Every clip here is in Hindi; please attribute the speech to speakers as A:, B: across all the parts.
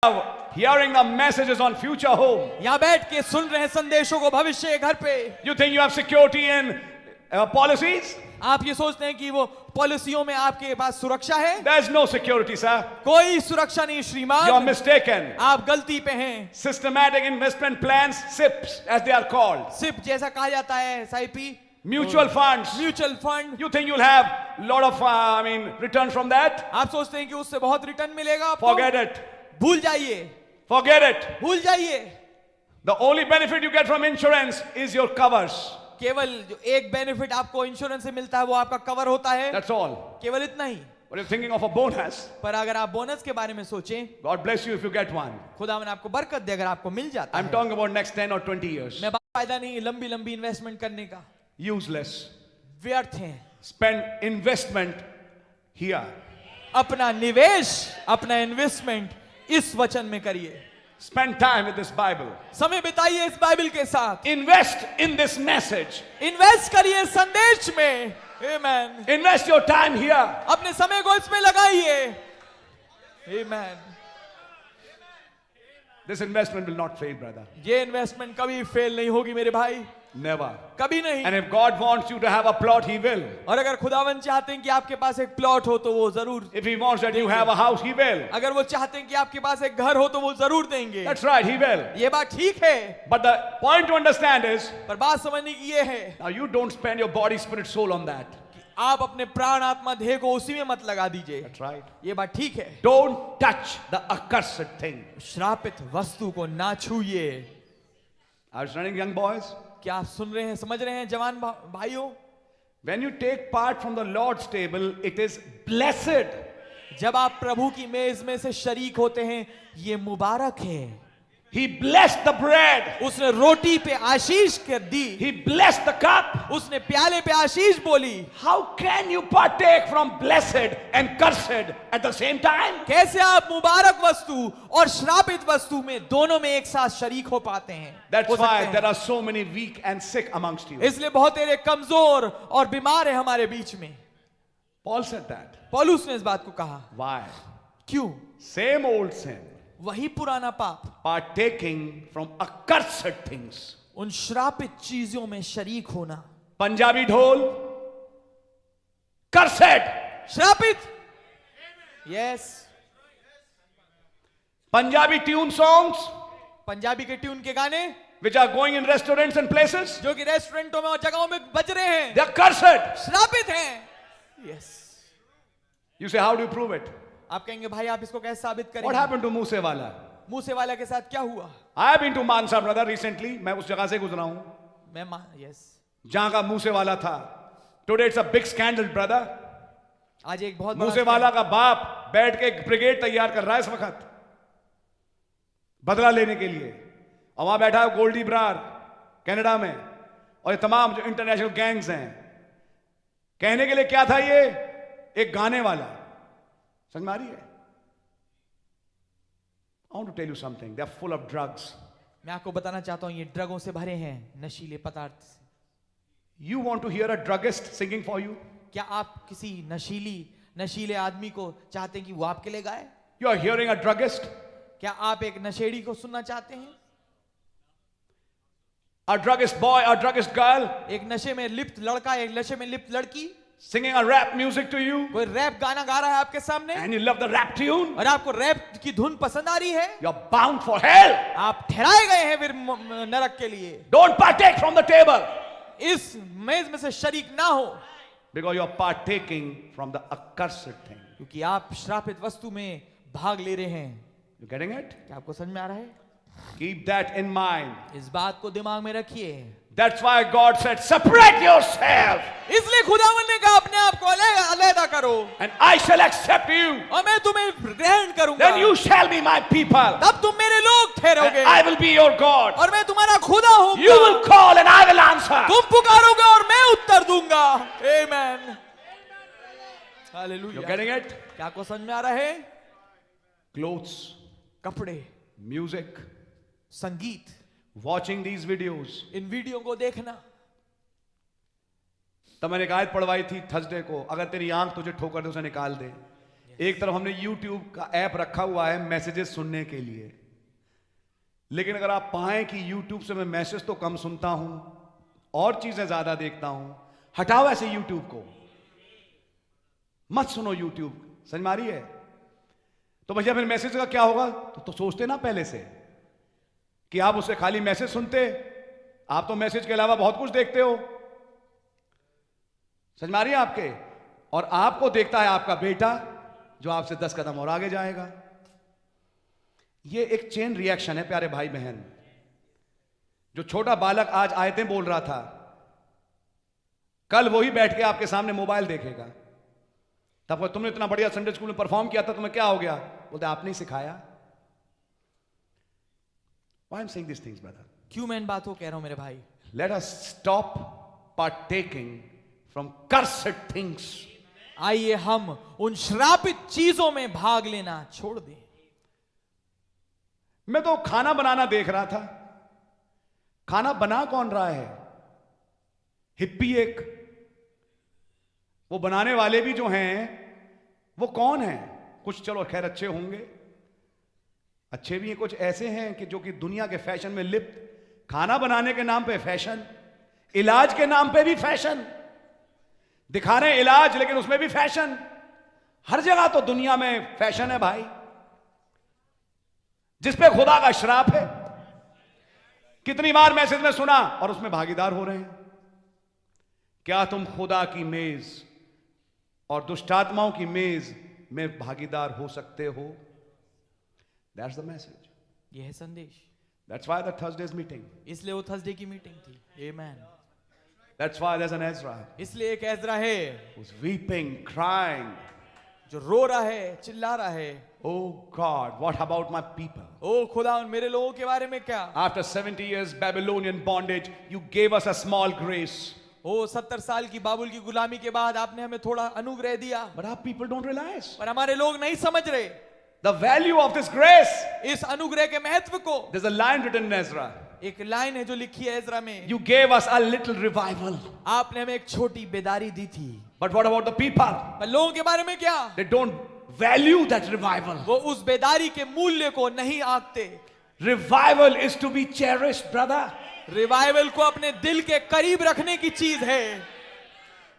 A: hearing the messages on future home.
B: यहाँ बैठ के सुन रहे हैं संदेशों को भविष्य के घर पे.
A: You think you have security in policies?
B: आप ये सोचते हैं कि वो पॉलिसियों में आपके पास सुरक्षा है?
A: There's no security, sir.
B: कोई सुरक्षा नहीं श्रीमान.
A: You're mistaken.
B: आप गलती पे हैं.
A: Systematic investment plans, SIPs, as they are called.
B: SIP जैसा कहा जाता है, SIP.
A: Mutual funds.
B: Mutual fund.
A: You think you'll have a lot of, return from that?
B: आप सोचते हैं कि उससे बहुत रिटर्न मिलेगा आपको?
A: Forget it.
B: भूल जाइए.
A: Forget it.
B: भूल जाइए.
A: The only benefit you get from insurance is your covers.
B: केवल जो एक बेनिफिट आपको इंश्योरेंस से मिलता है वो आपका कवर होता है.
A: That's all.
B: केवल इतना ही.
A: But you're thinking of a bonus.
B: पर अगर आप बोनस के बारे में सोचें,
A: God bless you if you get one.
B: खुदावन आपको बरकत दे अगर आपको मिल जाता है.
A: I'm talking about next 10 or 20 years.
B: मैं फायदा नहीं लंबी लंबी इन्वेस्टमेंट करने का.
A: Useless.
B: व्यर्थ है.
A: Spend investment here.
B: अपना निवेश, अपना इन्वेस्टमेंट इस वचन में करिए.
A: Spend time with this Bible.
B: समय बिताइए इस बाइबल के साथ.
A: Invest in this message.
B: Invest करिए संदेश में. Amen.
A: Invest your time here.
B: अपने समय को इसमें लगाइए. Amen.
A: This investment will not fail, brother.
B: ये इन्वेस्टमेंट कभी फेल नहीं होगी मेरे भाई.
A: Never.
B: कभी नहीं.
A: And if God wants you to have a plot, He will.
B: और अगर खुदावन चाहते हैं कि आपके पास एक प्लॉट हो तो वो जरूर.
A: If He wants that you have a house, He will.
B: अगर वो चाहते हैं कि आपके पास एक घर हो तो वो जरूर देंगे.
A: That's right, He will.
B: ये बात ठीक है.
A: But the point to understand is,
B: पर बात समझने की ये है.
A: now you don't spend your body, spirit, soul on that.
B: आप अपने प्राण आत्मा देह को उसी में मत लगा दीजिए.
A: That's right.
B: ये बात ठीक है.
A: Don't touch the accursed thing.
B: श्रापित वस्तु को ना छूइए.
A: I was running, young boys.
B: क्या आप सुन रहे हैं, समझ रहे हैं जवान भाइयों?
A: When you take part from the Lord's table, it is blessed.
B: जब आप प्रभु की मेज में से शरीक होते हैं, ये मुबारक है.
A: He blessed the bread.
B: उसने रोटी पे आशीष कर दी.
A: He blessed the cup.
B: उसने प्याले पे आशीष बोली.
A: How can you partake from blessed and cursed at the same time?
B: कैसे आप मुबारक वस्तु और श्रापित वस्तु में दोनों में एक साथ शरीक हो पाते हैं?
A: That's
B: हो सकते
A: why
B: हैं.
A: there are so many weak and sick amongst you.
B: इसलिए बहुत तेरे कमजोर और बीमार है हमारे बीच में.
A: Paul said that.
B: पौलुस ने इस बात को कहा.
A: Why?
B: क्यों?
A: Same old sin.
B: वही पुराना पाप.
A: Partaking from accursed things.
B: उन श्रापित चीजों में शरीक होना.
A: Punjabi dhol. Cursed.
B: श्रापित. Yes.
A: Punjabi tune songs.
B: Punjabi के ट्यून के गाने
A: Which are going in restaurants and places.
B: जो कि रेस्टोरेंटों में और जगहों में बज रहे हैं,
A: They are cursed.
B: श्रापित हैं. Yes.
A: You say, how do you prove it?
B: आप कहेंगे भाई आप इसको कैसे साबित
A: What
B: करेंगे?
A: happened to Musewala?
B: मूसे वाला के साथ क्या हुआ?
A: I have been to Mansa, brother, recently. मैं उस जगह से गुजरा हूं
B: यस.
A: जहां का मूसेवाला था. Today it's a big scandal, brother.
B: आज एक बहुत बड़ा
A: मूसेवाला का बाप बैठ के एक ब्रिगेड तैयार कर रहा है इस वक्त बदला लेने के लिए. और वहां बैठा है गोल्डी ब्रार कनाडा में और ये तमाम जो इंटरनेशनल गैंग्स हैं. कहने के लिए क्या था ये? एक गाने वाला. समझ में आ रही है? I want to tell you something. They are full of drugs.
B: मैं आपको बताना चाहता हूं ये ड्रगों से भरे हैं, नशीले पदार्थ से.
A: You want to hear a druggist singing for you?
B: क्या आप किसी नशीले आदमी को चाहते हैं कि वो आपके लिए गाए?
A: You are hearing a druggist?
B: क्या आप एक नशेड़ी को सुनना चाहते हैं?
A: A druggist boy, a druggist girl
B: एक नशे में लिप्त लड़का, एक नशे में लिप्त लड़की
A: singing a rap music to you,
B: कोई रैप गाना गा रहा है आपके सामने
A: and you love the rap tune,
B: और आपको रैप की धुन पसंद आ रही है.
A: you're bound for hell.
B: आप ठहराए गए हैं फिर नरक के लिए.
A: Don't partake from the table
B: इस मेज में से शरीक ना हो,
A: because you're partaking from the accursed thing.
B: क्योंकि आप श्रापित वस्तु में भाग ले रहे हैं.
A: You getting it?
B: क्या आपको समझ में आ रहा है?
A: Keep that in mind.
B: इस बात को दिमाग में रखिए.
A: That's why God said, separate yourself
B: इसलिए खुदावन ने कहा अपने आप को अलग करो
A: and I shall accept you.
B: और मैं तुम्हें ग्रहण करूंगा.
A: Then you shall be my people.
B: तब तुम मेरे लोग ठहरोगे
A: And I will be your God.
B: और मैं तुम्हारा खुदा हूँ.
A: You will call and I will answer.
B: तुम पुकारोगे और मैं उत्तर दूंगा. Amen.
A: You're
B: hallelujah.
A: getting it?
B: क्या आपको समझ में आ रहा है?
A: Clothes,
B: कपड़े,
A: music,
B: संगीत,
A: watching these videos.
B: In video को देखना.
A: तब मैंने एक आयत पढ़वाई थी थर्सडे को, अगर तेरी आंख तुझे ठोकर दे उसे निकाल दे. एक तरफ हमने YouTube का ऐप रखा हुआ है मैसेजेस सुनने के लिए, लेकिन अगर आप पाएं कि YouTube से मैं मैसेज तो कम सुनता हूं और चीजें ज्यादा देखता हूं, हटाओ ऐसे YouTube को, मत सुनो YouTube। समझ में आ रही है? तो भैया फिर मैसेज का क्या होगा? तो सोचते ना पहले से कि आप उससे खाली मैसेज सुनते, आप तो मैसेज के अलावा बहुत कुछ देखते हो। समझ में आ रही है आपके? और आपको देखता है आपका बेटा जो आपसे 10 कदम और आगे जाएगा। ये एक चेन रिएक्शन है प्यारे भाई बहन। जो छोटा बालक आज आयतें बोल रहा था, कल वही बैठ के आपके सामने मोबाइल देखेगा। तब तुमने इतना बढ़िया संडे स्कूल में परफॉर्म किया था, तुम्हें क्या हो गया? बोलते आपने ही सिखाया। Why I'm saying these things, brother?
B: क्यों मैं इन बातों को कह रहा हूं मेरे भाई?
A: Let us stop partaking from cursed things.
B: आइए हम उन श्रापित चीजों में भाग लेना छोड़ दें।
A: मैं तो खाना बनाना देख रहा था। खाना बना कौन रहा है? हिप्पी एक। वो बनाने वाले भी जो हैं वो कौन हैं? कुछ चलो खैर अच्छे होंगे, अच्छे भी हैं, कुछ ऐसे हैं कि जो कि दुनिया के फैशन में लिप्त। खाना बनाने के नाम पे फैशन, इलाज के नाम पे भी फैशन, दिखा रहे हैं इलाज लेकिन उसमें भी फैशन। हर जगह तो दुनिया में फैशन है भाई, जिस पे खुदा का श्राप है। कितनी बार मैसेज में सुना और उसमें भागीदार हो रहे हैं। क्या तुम खुदा की मेज और दुष्टात्माओं की मेज में भागीदार हो सकते हो? That's the message.
B: यह है संदेश।
A: That's why the Thursday's meeting.
B: इसलिए वो थर्सडे की मीटिंग थी। Amen.
A: That's why there's an Ezra
B: इसलिए एक एजरा है
A: who's weeping, crying.
B: जो रो रहा है, चिल्ला रहा है।
A: Oh God, what about my people?
B: ओ खुदा, उन मेरे लोगों के बारे में क्या?
A: After 70 years Babylonian bondage, you gave us a small grace.
B: ओ 70 साल की बाबुल की गुलामी के बाद आपने हमें थोड़ा अनुग्रह दिया,
A: But our people don't realize
B: पर हमारे लोग नहीं समझ रहे
A: the value of this grace.
B: इस अनुग्रह के महत्व को।
A: There's a line written in Ezra.
B: एक लाइन है जो लिखी है एजरा में,
A: You gave us a little revival.
B: आपने हमें एक छोटी बेदारी दी थी,
A: But what about the people?
B: पर लोगों के बारे में क्या?
A: They don't value that revival.
B: वो उस बेदारी के मूल्य को नहीं आंकते।
A: Revival is to be cherished, brother.
B: Revival को अपने दिल के करीब रखने की चीज है।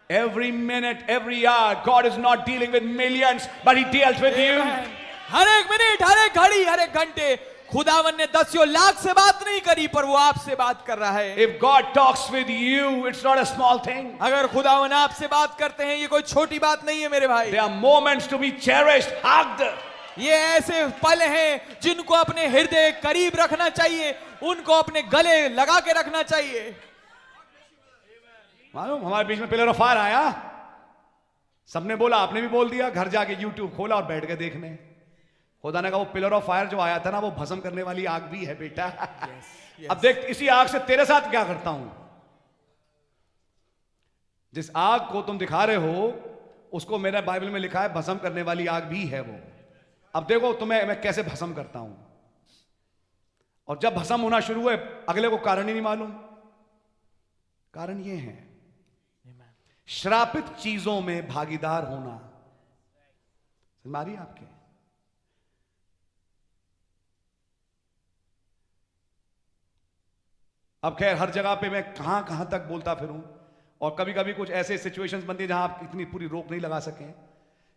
A: Every minute, every hour, God is not dealing with millions, but He deals with you.
B: हर एक मिनट, हर एक घड़ी, हर एक घंटे खुदावन ने 10 लाख से बात नहीं करी, पर वो आपसे बात कर रहा है।
A: If God talks with you, it's not a small thing.
B: अगर खुदावन आपसे बात करते हैं, ये कोई छोटी बात नहीं है मेरे भाई।
A: There are moments to be cherished, hugged.
B: ये ऐसे पल हैं जिनको अपने हृदय करीब रखना चाहिए, उनको अपने गले लगा के रखना चाहिए।
A: मालूम हमारे बीच में पिलर ऑफ फायर आया, सबने बोला, आपने भी बोल दिया, घर जाके YouTube खोला और बैठ के देखने। खुदा ने कहा वो पिलर ऑफ फायर जो आया था ना, वो भस्म करने वाली आग भी है बेटा। अब देख इसी आग से तेरे साथ क्या करता हूं। जिस आग को तुम दिखा रहे हो उसको मेरे बाइबल में लिखा है भस्म करने वाली आग भी है वो। अब देखो तुम्हें मैं कैसे भस्म करता हूं। और जब भस्म होना शुरू हुए, अगले को कारण ही नहीं मालूम। कारण ये है श्रापित चीजों में भागीदार होना। समझ आ रही है आपके? अब खैर हर जगह पे मैं कहां कहां तक बोलता फिरूं, और कभी कभी कुछ ऐसे सिचुएशंस बनती है जहां आप इतनी पूरी रोक नहीं लगा सके,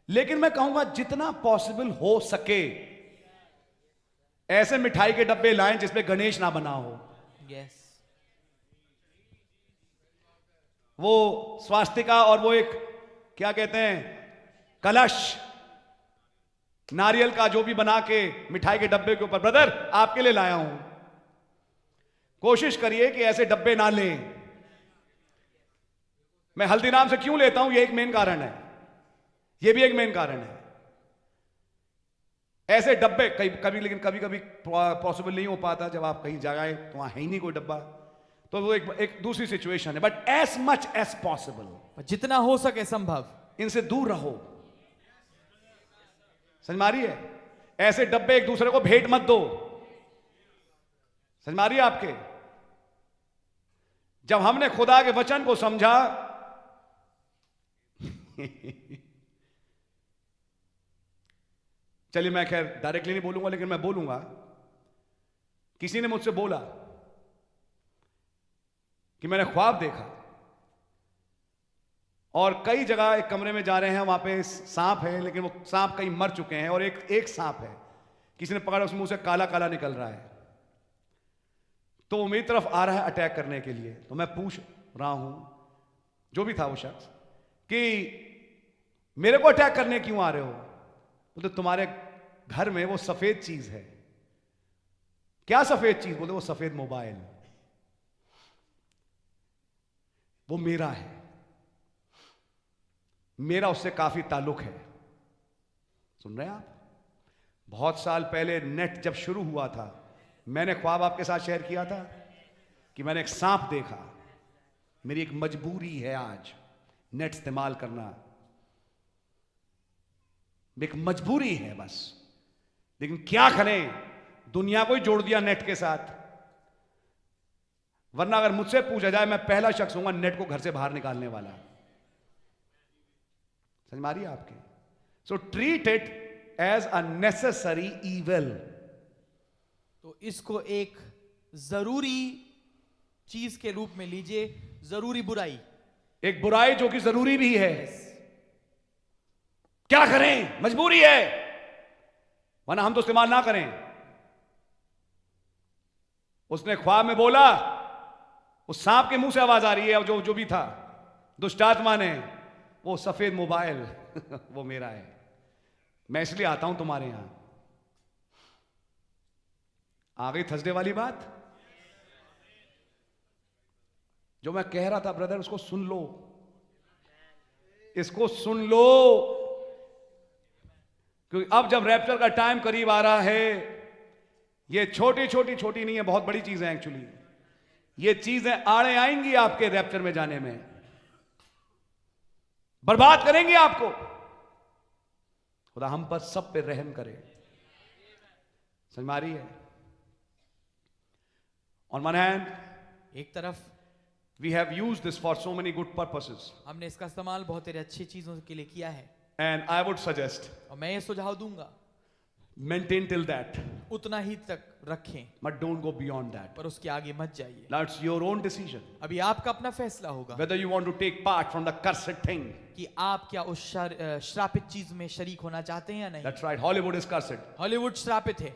A: लेकिन मैं कहूंगा जितना पॉसिबल हो सके ऐसे मिठाई के डब्बे लाएं जिसमें गणेश ना बना हो।
B: यस।
A: वो स्वास्तिका और वो एक क्या कहते हैं कलश नारियल का जो भी बना के मिठाई के डब्बे के ऊपर, ब्रदर आपके लिए लाया हूं। कोशिश करिए कि ऐसे डब्बे ना लें। मैं हल्दीराम से क्यों लेता हूं, ये एक मेन कारण है, ये भी एक मेन कारण है। ऐसे डब्बे कभी लेकिन कभी कभी पॉसिबल नहीं हो पाता, जब आप कहीं जगह तो वहां है ही नहीं कोई डब्बा, तो वो एक दूसरी सिचुएशन है। But as much as possible,
B: जितना हो सके संभव
A: इनसे दूर रहो। समझ में आ रही है? ऐसे डब्बे एक दूसरे को भेंट मत दो। समझ में आ रही है आपके? जब हमने खुदा के वचन को समझा चलिए मैं खैर डायरेक्टली नहीं बोलूंगा, लेकिन मैं बोलूंगा। किसी ने मुझसे बोला कि मैंने ख्वाब देखा और कई जगह एक कमरे में जा रहे हैं, वहां पे सांप है, लेकिन वो सांप कहीं मर चुके हैं और एक सांप है, किसी ने पकड़ा, उस मुंह से काला काला निकल रहा है, तो वो मेरी तरफ आ रहा है अटैक करने के लिए। तो मैं पूछ रहा हूं, जो भी था वो शख्स, कि मेरे को अटैक करने क्यों आ रहे हो? बोलते तुम्हारे घर में वो सफेद चीज है। क्या सफेद चीज? बोलते वो सफेद मोबाइल, वो मेरा है, मेरा उससे काफी ताल्लुक है। सुन रहे हैं आप? बहुत साल पहले नेट जब शुरू हुआ था, मैंने ख्वाब आपके साथ शेयर किया था कि मैंने एक सांप देखा। मेरी एक मजबूरी है आज नेट इस्तेमाल करना, एक मजबूरी है बस। लेकिन क्या करें, दुनिया को ही जोड़ दिया नेट के साथ। वरना अगर मुझसे पूछा जाए, मैं पहला शख्स हूंगा नेट को घर से बाहर निकालने वाला। समझ में आ रही है आपके? So treat it as a necessary evil.
B: तो इसको एक जरूरी चीज के रूप में लीजिए, जरूरी बुराई,
A: एक बुराई जो कि जरूरी भी है। क्या करें, मजबूरी है, वरना हम तो इस्तेमाल ना करें। उसने ख्वाब में बोला, उस सांप के मुंह से आवाज आ रही है, जो भी था दुष्टात्मा ने, वो सफेद मोबाइल वो मेरा है, मैं इसलिए आता हूं तुम्हारे यहां। आ गई थर्सडे वाली बात। जो मैं कह रहा था ब्रदर, उसको सुन लो, इसको सुन लो, क्योंकि अब जब रैप्चर का टाइम करीब आ रहा है, ये छोटी नहीं है, बहुत बड़ी चीजें हैं एक्चुअली। ये चीजें आड़े आएंगी आपके रैप्चर में जाने में, बर्बाद करेंगे आपको। खुदा हम पर सब पे रहम करे। समझ में आ रही है? ऑन वन हैंड,
B: एक तरफ
A: we have used this for so many good purposes,
B: हमने इसका इस्तेमाल बहुत ही अच्छी चीजों के लिए किया है,
A: एंड आई वुड सजेस्ट
B: और मैं ये सुझाव दूंगा
A: maintain till that,
B: उतना ही तक रखें,
A: but don't go beyond that.
B: पर उसके आगे मत जाइए।
A: Now it's your own decision
B: अभी आपका अपना फैसला होगा
A: whether you want to take part from the cursed thing.
B: कि आप क्या उस श्रापित चीज में शरीक होना चाहते हैं या नहीं।
A: That's right, Hollywood is cursed,
B: Hollywood श्रापित है,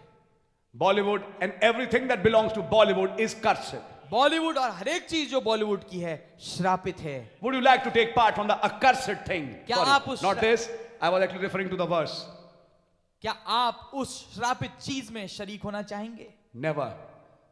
A: Bollywood and everything that belongs to Bollywood is cursed.
B: Bollywood और हर एक चीज जो बॉलीवुड की है श्रापित है।
A: Would you like to take part from the accursed thing?
B: क्या
A: Sorry,
B: आप उस
A: not this, I was actually referring to the verse.
B: क्या आप उस श्रापित चीज में शरीक होना चाहेंगे?
A: Never.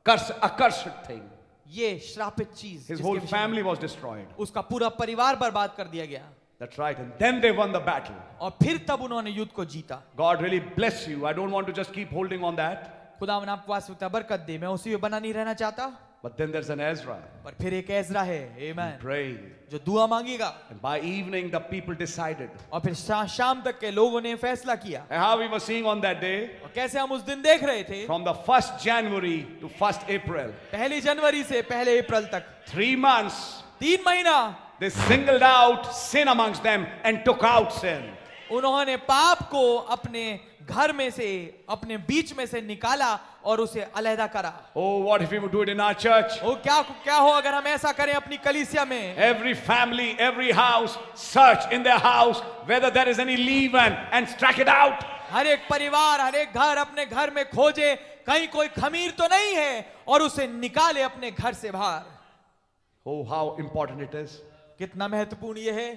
A: Accursed thing.
B: ये श्रापित चीज,
A: His
B: जिसके
A: whole
B: विषय में
A: family was destroyed.
B: उसका पूरा परिवार बर्बाद कर दिया गया,
A: That's right, and then they won the battle.
B: और फिर तब उन्होंने युद्ध को जीता।
A: God really bless you. I don't want to just keep holding on that.
B: खुदावन आपको वास्तविकता बरकत दे, मैं उसी में बना नहीं रहना चाहता।
A: But then there's an Ezra.
B: पर फिर एक एजरा है, आमीन,
A: Pray.
B: जो दुआ मांगेगा।
A: And by evening, the people decided.
B: और फिर शाम तक के लोगों ने फैसला किया।
A: And how we were seeing on that day,
B: और कैसे हम उस दिन देख रहे थे,
A: from the 1st January to 1st April,
B: 1 जनवरी से 1 अप्रैल तक
A: 3 months,
B: 3 महीना
A: they singled out sin amongst them and took out sin.
B: उन्होंने पाप को अपने घर में से, अपने बीच में से निकाला और उसे अलहदा करा।
A: Oh, what if we would do it in our church?
B: ओ क्या हो अगर हम ऐसा करें अपनी कलीसिया में?
A: Every family, every house, search in their house whether there is any leaven and strike it out.
B: हर एक परिवार, हर एक घर अपने घर में खोजे कहीं कोई खमीर तो नहीं है और उसे निकाले अपने घर से बाहर।
A: Oh, how important it is.
B: कितना महत्वपूर्ण ये है।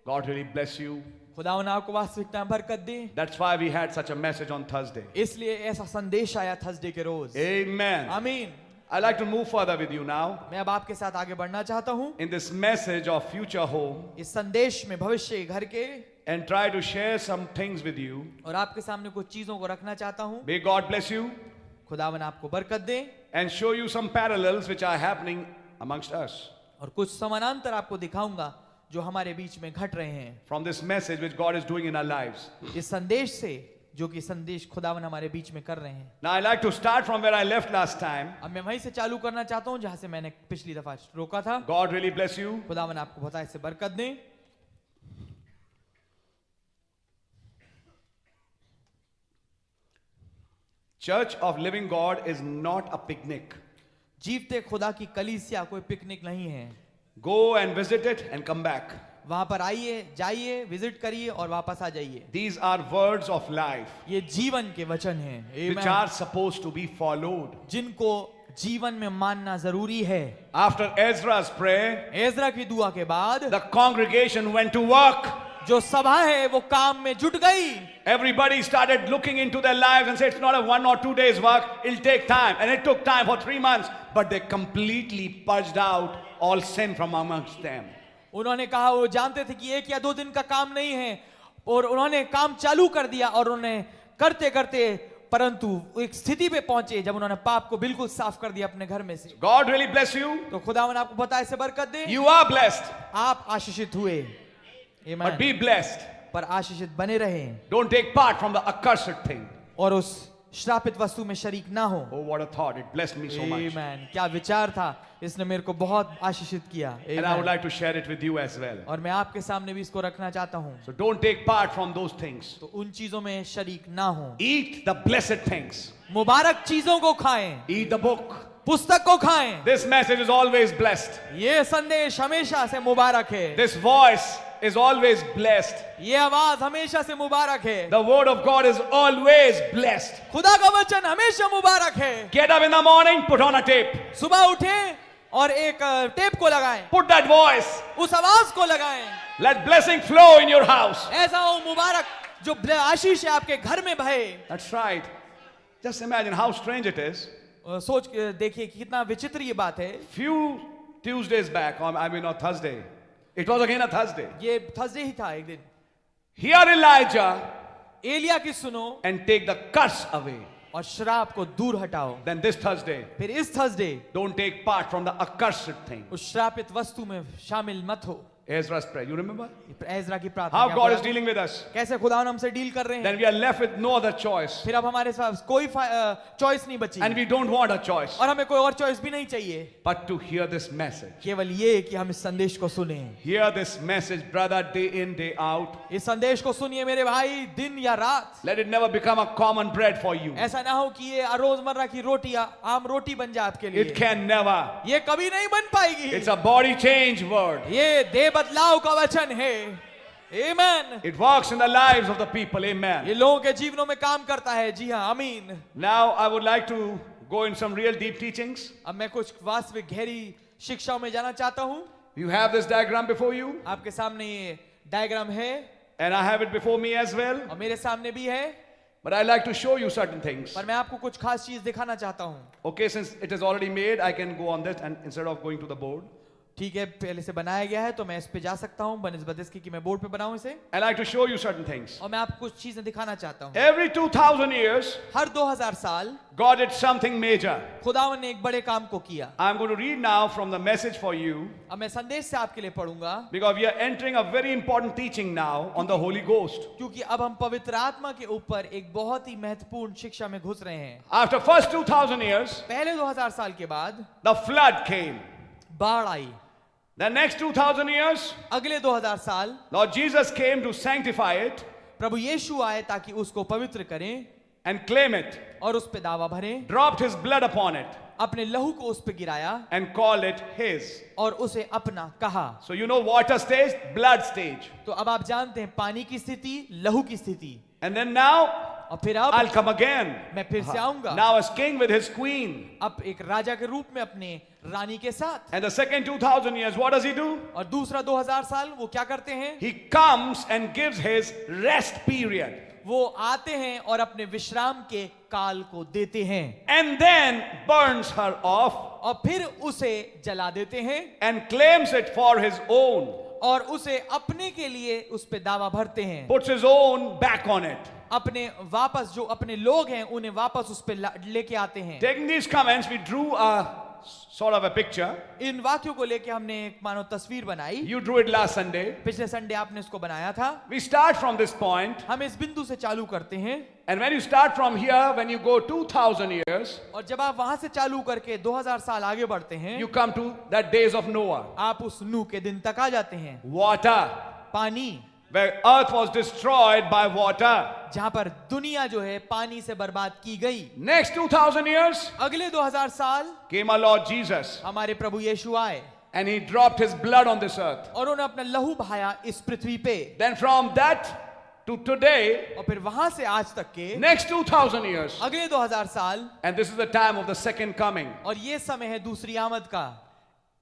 A: God really bless you.
B: खुदावन आपको वास्तविकता में बरकत दे।
A: That's why we had such a message on Thursday.
B: इसलिए ऐसा संदेश आया थर्सडे के रोज।
A: Amen.
B: आमीन।
A: I'd like to move further with you now
B: मैं अब आपके साथ आगे बढ़ना चाहता हूँ
A: in this message of future home
B: इस संदेश में, भविष्य घर के,
A: and try to share some things with you.
B: और आपके सामने कुछ चीजों को रखना चाहता हूँ।
A: May God bless you
B: खुदावन आपको बरकत दे
A: and show you some parallels which are happening amongst us
B: और कुछ समानांतर आपको दिखाऊंगा जो हमारे बीच में घट रहे हैं
A: from this message which God is doing in our lives.
B: इस संदेश से, जो कि संदेश खुदावन हमारे बीच में कर रहे हैं।
A: Now I'd like to start from where I left last time.
B: अब मैं वहीं से चालू करना चाहता हूँ जहां से मैंने पिछली दफा रोका था।
A: God really bless you.
B: खुदावन आपको बताए से बरकत दें।
A: Church of living God is not a picnic.
B: जीवते खुदा की कलीसिया कोई पिकनिक नहीं है।
A: Go and visit it and come back.
B: वहां पर आइए, जाइए, विजिट करिए और वापस आ जाइए।
A: These are words of life
B: ये जीवन के वचन हैं,
A: which
B: Amen,
A: are supposed to be followed.
B: जिनको जीवन में मानना जरूरी है।
A: After Ezra's prayer,
B: एजरा की दुआ के बाद
A: the congregation went to work.
B: जो सभा है वो काम में जुट गई।
A: Everybody started looking into their lives and said, it's not a 1 or 2 days work, it'll take time. And it took time for 3 months, but they completely purged out all sin from amongst them.
B: उन्होंने कहा वो जानते थे कि 1 या 2 दिन का काम नहीं है, और उन्होंने काम चालू कर दिया और उन्होंने करते करते परंतु एक स्थिति पे पहुंचे जब उन्होंने पाप को बिल्कुल साफ कर दिया अपने घर में से।
A: God really bless you.
B: तो खुदावन आपको बताए से बरकत दे।
A: You are blessed,
B: आप आशीषित हुए,
A: but
B: Amen,
A: be blessed.
B: पर आशीषित बने रहें
A: Don't take part from the accursed thing.
B: और उस श्रापित वस्तु में शरीक ना हो।
A: Oh, what a thought. It blessed me so much.
B: Amen, क्या विचार था, इसने मेरे को बहुत आशीषित किया।
A: And I would
B: Amen,
A: like to share it with you as well.
B: और मैं आपके सामने भी इसको रखना चाहता हूँ।
A: So don't take part from those things.
B: तो उन चीजों में शरीक ना हो।
A: Eat the blessed things.
B: मुबारक चीजों को खाएं,
A: Eat the book.
B: पुस्तक को खाएं।
A: This message is always blessed.
B: ये संदेश हमेशा से मुबारक है।
A: This voice is always blessed.
B: ये आवाज हमेशा से मुबारक है।
A: The word of God is always blessed.
B: खुदा का वचन हमेशा मुबारक है।
A: Get up in the morning, put on a tape.
B: सुबह उठें और एक टेप को लगाएं,
A: Put that voice.
B: उस आवाज को लगाएं।
A: Let blessing flow in your house.
B: ऐसा हो मुबारक जो आशीष है आपके घर में बहे।
A: That's right. Just imagine how strange it is.
B: सोच के देखिए कि कितना विचित्र ये बात है।
A: Few Tuesdays back, or I mean on Thursday, it was again a Thursday.
B: ये थर्सडे ही था एक दिन।
A: Hear Elijah
B: एलिया की सुनो
A: and take the curse away.
B: और श्राप को दूर हटाओ।
A: Then this Thursday,
B: फिर इस Thursday
A: don't take part from the accursed thing.
B: उस श्रापित वस्तु में शामिल मत हो।
A: Ezra's prayer. You remember?
B: Ezra की प्रार्थना।
A: How
B: क्या
A: God is
B: खुदा-
A: dealing with us.
B: कैसे खुदा हमसे डील कर रहे हैं।
A: Then we are left with no other choice.
B: फिर अब हमारे पास कोई चॉइस नहीं बची
A: And we don't want a choice
B: और हमें कोई और चॉइस भी नहीं चाहिए,
A: but to hear this message.
B: केवल ये कि हम इस संदेश को सुने।
A: Hear this message, brother, day in, day out.
B: इस संदेश को सुनिए मेरे भाई, दिन या रात।
A: Let it never become a common bread for you.
B: ऐसा ना हो कि ये रोजमर्रा की रोटी या आम रोटी बन जाए आपके लिए।
A: It can never.
B: ये कभी नहीं बन पाएगी।
A: It's a body change word.
B: ये देह बदलाव का वचन है। Amen।
A: It works in the lives of the people.
B: ये
A: Amen.
B: लोगों के जीवनों में काम करता है। जी हाँ, आमीन।
A: Now I would like to go in some real deep teachings.
B: अब मैं कुछ वास्तविक गहरी शिक्षाओं में जाना चाहता हूँ।
A: You have this diagram before you,
B: आपके सामने ये डायग्राम है
A: and I have it before me as well.
B: और मेरे सामने भी है,
A: But I like to show you certain things.
B: पर मैं आपको कुछ खास चीज दिखाना चाहता हूँ।
A: Okay, since it is already made, I can go on this and instead of going to the board.
B: ठीक है, पहले से बनाया गया है तो मैं इस पे जा सकता हूँ बनिस्बत इसकी कि मैं बोर्ड पे बनाऊं इसे।
A: I like to show you certain things.
B: और मैं आपको कुछ चीजें दिखाना चाहता हूँ।
A: Every 2000 years,
B: हर 2000 साल
A: God did something major.
B: खुदावन ने एक बड़े काम को किया।
A: I'm going to read now from the message for you
B: अब मैं संदेश से आपके लिए पढ़ूंगा,
A: because we are entering a very important teaching now on the Holy Ghost.
B: क्योंकि अब हम पवित्र आत्मा के ऊपर एक बहुत ही महत्वपूर्ण शिक्षा में घुस रहे हैं।
A: After first 2000 years,
B: पहले 2000 साल के बाद
A: the flood came.
B: बाढ़ आई।
A: The next 2000 years,
B: अगले 2000 साल
A: Lord Jesus came to sanctify it
B: प्रभु यीशु आए ताकि उसको पवित्र करें
A: and claim it,
B: और उस पे दावा भरें,
A: dropped his blood upon it
B: अपने लहू को उस पे गिराया
A: and called it his.
B: और उसे अपना कहा।
A: So you know water stage, blood stage.
B: तो अब आप जानते हैं पानी की स्थिति, लहू की स्थिति,
A: And then now
B: और फिर अब
A: I'll come again.
B: मैं फिर से आऊंगा,
A: Now as king with his queen.
B: अब एक राजा के रूप में अपने रानी के साथ।
A: And the second 2000 years, what does he do?
B: और दूसरा 2000 साल वो क्या करते हैं?
A: He comes and gives his rest period.
B: वो आते हैं और अपने विश्राम के काल को देते हैं
A: And then burns her off
B: और फिर उसे जला देते हैं
A: and claims it for his own.
B: और उसे अपने के लिए उस पे दावा भरते हैं,
A: Puts his own back on it.
B: अपने वापस जो अपने लोग हैं उन्हें वापस उस पे लेके आते हैं।
A: Taking these comments, we drew a sort of a picture.
B: इन वाक्यों को लेके हमने एक मानो तस्वीर बनाई।
A: You drew it last Sunday.
B: पिछले संडे आपने इसको बनाया था।
A: We start from this point.
B: हम इस बिंदु से चालू करते हैं
A: And when you start from here, when you go 2000 years,
B: और जब आप वहां से चालू करके 2000 साल आगे बढ़ते हैं,
A: you come to that days of Noah.
B: आप उस नूह के दिन तक आ जाते हैं।
A: Water,
B: पानी,
A: where earth was destroyed by water.
B: जहां पर दुनिया जो है पानी से बर्बाद की गई।
A: Next 2000 years
B: अगले 2000 साल
A: came our Lord Jesus,
B: हमारे प्रभु यीशु आए
A: and he dropped his blood on this earth.
B: और उन्होंने अपना लहू बहाया इस पृथ्वी पे।
A: Then from that to today,
B: और फिर वहां से आज तक के
A: next 2000 years,
B: अगले 2000 साल,
A: and this is the time of the second coming.
B: और ये समय है दूसरी आमद का।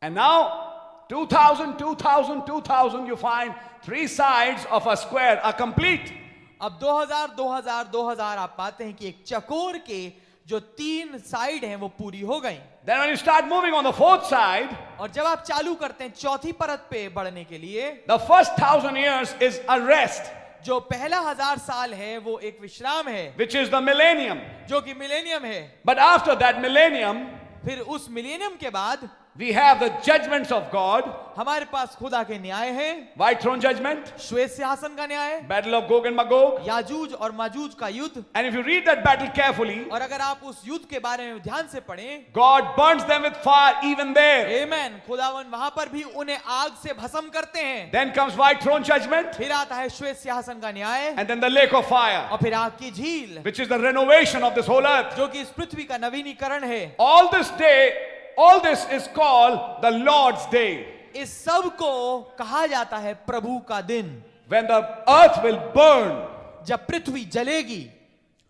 A: And now 2000, 2000, 2000, you find three sides of a square are complete.
B: अब 2000, 2000, 2000 आप पाते हैं कि एक चकोर के जो 3 साइड हैं वो पूरी हो गई।
A: Then when you start moving on the fourth side,
B: और जब आप चालू करते हैं चौथी परत पे बढ़ने के लिए,
A: the first 1000 years is a rest,
B: जो पहला 1000 साल है वो एक विश्राम है,
A: which is the millennium.
B: जो कि मिलेनियम है।
A: But after that millennium,
B: फिर उस मिलेनियम के बाद
A: we have the judgments of God,
B: हमारे पास खुदा के न्याय हैं,
A: white throne judgment,
B: श्वेत सिंहासन का न्याय,
A: battle of Gog and Magog.
B: Yajuj और माजूज का युद्ध।
A: And if you read that battle carefully,
B: और अगर आप उस युद्ध के बारे में ध्यान से पढ़ें,
A: God burns them with fire even there.
B: आमेन, खुदावन वहां पर भी उन्हें आग से भस्म करते हैं।
A: Then comes white throne judgment,
B: फिर आता है श्वेत सिंहासन का न्याय,
A: and then the lake of fire,
B: और फिर आग की झील,
A: which is the renovation of this whole earth.
B: जो कि इस पृथ्वी का नवीनीकरण है।
A: All this is called the Lord's day,
B: इस सब को कहा जाता है प्रभु का दिन,
A: when the earth will burn.
B: जब पृथ्वी जलेगी।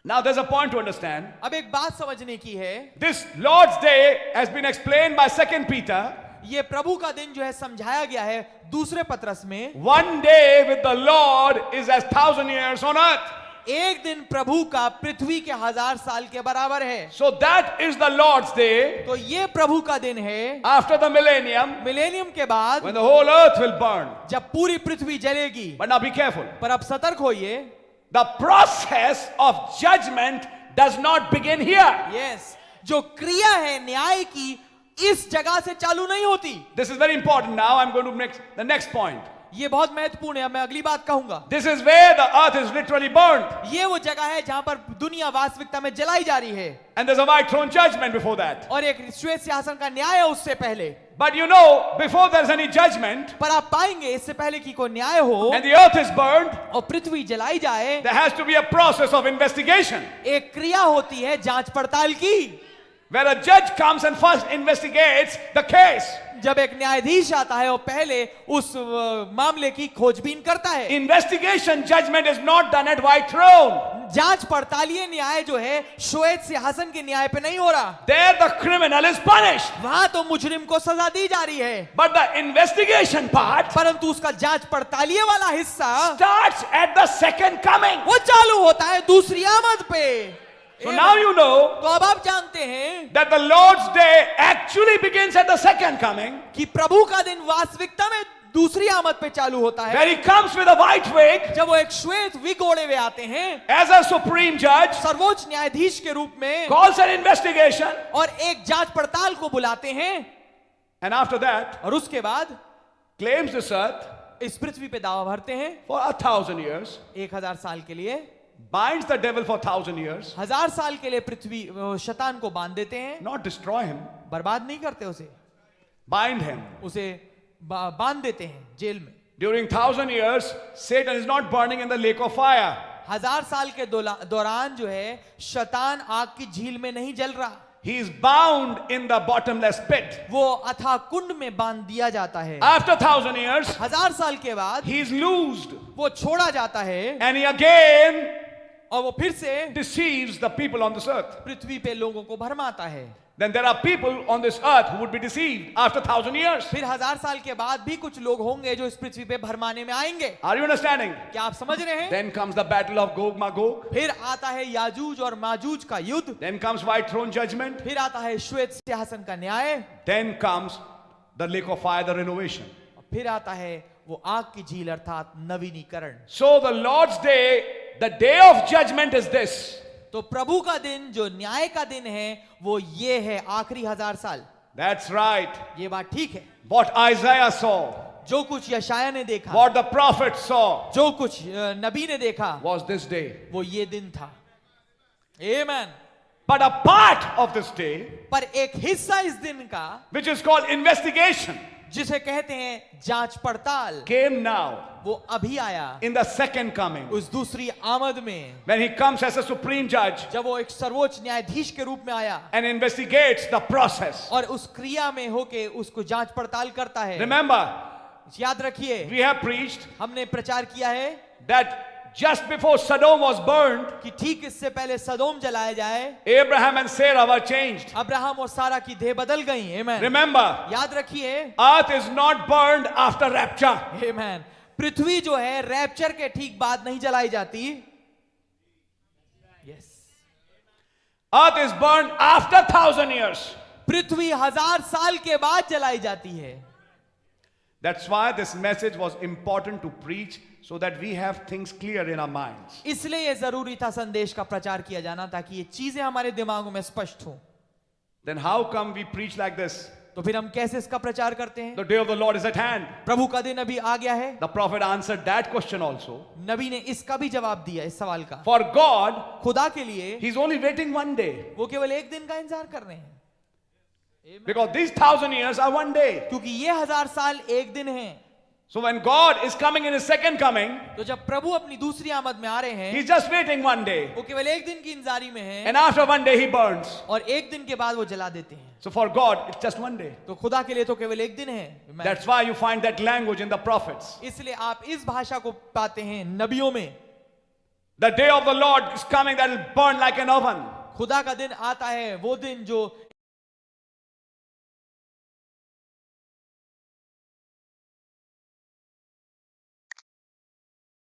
A: Now there's a point to understand.
B: अब एक बात समझने की है,
A: This Lord's day has been explained by 2 Peter.
B: ये प्रभु का दिन जो है समझाया गया है दूसरे पत्रस में।
A: One day with the Lord is as 1000 years on earth.
B: एक दिन प्रभु का पृथ्वी के 1000 साल के बराबर है।
A: So that is the Lord's day
B: तो ये प्रभु का दिन है
A: after the millennium,
B: मिलेनियम के बाद,
A: when the whole earth will burn.
B: जब पूरी पृथ्वी जलेगी।
A: But now be careful.
B: पर अब सतर्क होइए,
A: The process of judgment does not begin here.
B: Yes, जो क्रिया है न्याय की इस जगह से चालू नहीं होती।
A: This is very important. Now I'm going to make the next point.
B: ये बहुत महत्वपूर्ण है, मैं अगली बात कहूंगा।
A: This is where the earth is literally burned.
B: ये वो जगह है जहां पर दुनिया वास्तविकता में जलाई जा रही है,
A: And there's a white throne judgment before that.
B: और एक श्वेत सिंहासन का न्याय है उससे पहले।
A: But you know, before there's any judgment
B: पर आप पाएंगे इससे पहले कि कोई न्याय हो
A: and the earth is burned,
B: और पृथ्वी जलाई जाए,
A: there has to be a process of investigation,
B: एक क्रिया होती है जांच पड़ताल की,
A: where a judge comes and first investigates the case.
B: जब एक न्यायाधीश आता है और पहले उस मामले की खोजबीन करता है।
A: Investigation judgment is not done at white throne.
B: जांच पड़तालीय न्याय जो है श्वेत सिंहासन के न्याय पे नहीं हो रहा।
A: There the criminal is punished.
B: वहां तो मुजरिम को सजा दी जा रही है,
A: But the investigation part
B: परंतु उसका जांच पड़तालीय वाला हिस्सा
A: starts at the second coming.
B: वो चालू होता है दूसरी आमद पे।
A: So now you know
B: तो अब आप जानते हैं
A: that the Lord's day actually begins at the second coming,
B: कि प्रभु का दिन वास्तविकता में दूसरी आमद पे चालू होता है,
A: where he comes with a white wig
B: जब वो एक श्वेत विग ओढ़े हुए आते हैं
A: as a supreme judge,
B: सर्वोच्च न्यायाधीश के रूप में,
A: calls an investigation,
B: और एक जांच पड़ताल को बुलाते हैं,
A: and after that
B: और उसके बाद
A: claims this earth
B: इस पृथ्वी पे दावा भरते हैं
A: for 1000 years,
B: 1000 साल के लिए,
A: binds the devil for 1000 years,
B: 1000 साल के लिए पृथ्वी शैतान को बांध देते हैं,
A: not destroy him,
B: बर्बाद नहीं करते उसे,
A: bind him.
B: उसे बांध देते हैं जेल में।
A: During 1000 years, Satan is not burning in the lake of fire.
B: 1000 साल के दौरान जो है शैतान आग की झील में नहीं जल रहा,
A: He is bound in the bottomless pit.
B: वो अथाह कुंड में बांध दिया जाता है।
A: After 1000 years,
B: 1000 साल के बाद
A: he is loosed,
B: वो छोड़ा जाता है,
A: and he again
B: और वो फिर से
A: deceives the people on this earth.
B: पृथ्वी पे लोगों को भरमाता है।
A: Then there are people on this earth who would be deceived after 1000 years.
B: फिर 1000 साल के बाद भी कुछ लोग होंगे जो इस पृथ्वी पे भरमाने में आएंगे।
A: Are you understanding?
B: क्या आप समझ रहे हैं?
A: Then comes the battle of Gog Magog.
B: फिर आता है याजूज और माजूज का युद्ध,
A: Then comes white throne judgment.
B: फिर आता है श्वेत सिंहासन का न्याय,
A: Then comes the lake of fire, the renovation.
B: और फिर आता है वो आग की झील अर्थात नवीनीकरण।
A: So the Lord's day, the day of judgment is this.
B: तो प्रभु का दिन जो न्याय का दिन है वो ये है आखिरी 1000 साल।
A: That's right.
B: ये बात ठीक है।
A: What Isaiah saw,
B: जो कुछ यशाया ने देखा,
A: what the prophet saw,
B: जो कुछ नबी ने देखा,
A: was this day.
B: वो ये दिन था। आमेन।
A: But a part of this day,
B: पर एक हिस्सा इस दिन का
A: which is called investigation,
B: जिसे कहते हैं जांच पड़ताल,
A: came now
B: वो अभी आया
A: in the second coming.
B: उस दूसरी आमद में,
A: When he comes as a supreme judge
B: जब वो एक सर्वोच्च न्यायाधीश के रूप में आया
A: and investigates the process.
B: और उस क्रिया में होके उसको जांच पड़ताल करता है।
A: Remember,
B: याद रखिए,
A: we have preached
B: हमने प्रचार किया है
A: that just before Sodom was burned,
B: कि ठीक इससे पहले सदोम जलाया जाए,
A: Abraham and Sarah were changed.
B: Abraham और सारा की देह बदल गई। आमेन।
A: Remember,
B: याद रखिए,
A: earth is not burned after rapture.
B: आमेन। पृथ्वी जो है रैप्चर के ठीक बाद नहीं जलाई जाती। Yes,
A: Earth is burned after 1,000 years.
B: पृथ्वी 1000 साल के बाद जलाई जाती है।
A: That's why this message was important to preach, so that we have things clear in our minds.
B: इसलिए ये जरूरी था संदेश का प्रचार किया जाना, ताकि ये चीजें हमारे दिमागों में स्पष्ट हो।
A: Then how come we preach like this?
B: तो फिर हम कैसे इसका प्रचार करते हैं?
A: The day of the Lord is at hand.
B: प्रभु का दिन अभी आ गया है।
A: The prophet answered that question also.
B: नबी ने इसका भी जवाब दिया, इस सवाल का।
A: For God,
B: खुदा के लिए
A: He's only waiting one day.
B: वो केवल एक दिन का इंतजार कर रहे हैं,
A: Because these 1,000 years are one day.
B: क्योंकि ये 1000 साल एक दिन है।
A: So when God is coming in His second coming,
B: तो जब प्रभु अपनी दूसरी आमद में आ रहे हैं,
A: He's just waiting one day.
B: वो केवल एक दिन की इंतजारी में है,
A: And after one day He burns.
B: और एक दिन के बाद वो जला देते हैं।
A: So for God, it's just one day.
B: तो खुदा के लिए तो केवल एक दिन है।
A: That's why you find that language in the prophets.
B: इसलिए आप इस भाषा को पाते हैं नबियों में।
A: The day of the Lord is coming that will burn like an oven.
B: खुदा का दिन आता है, वो दिन जो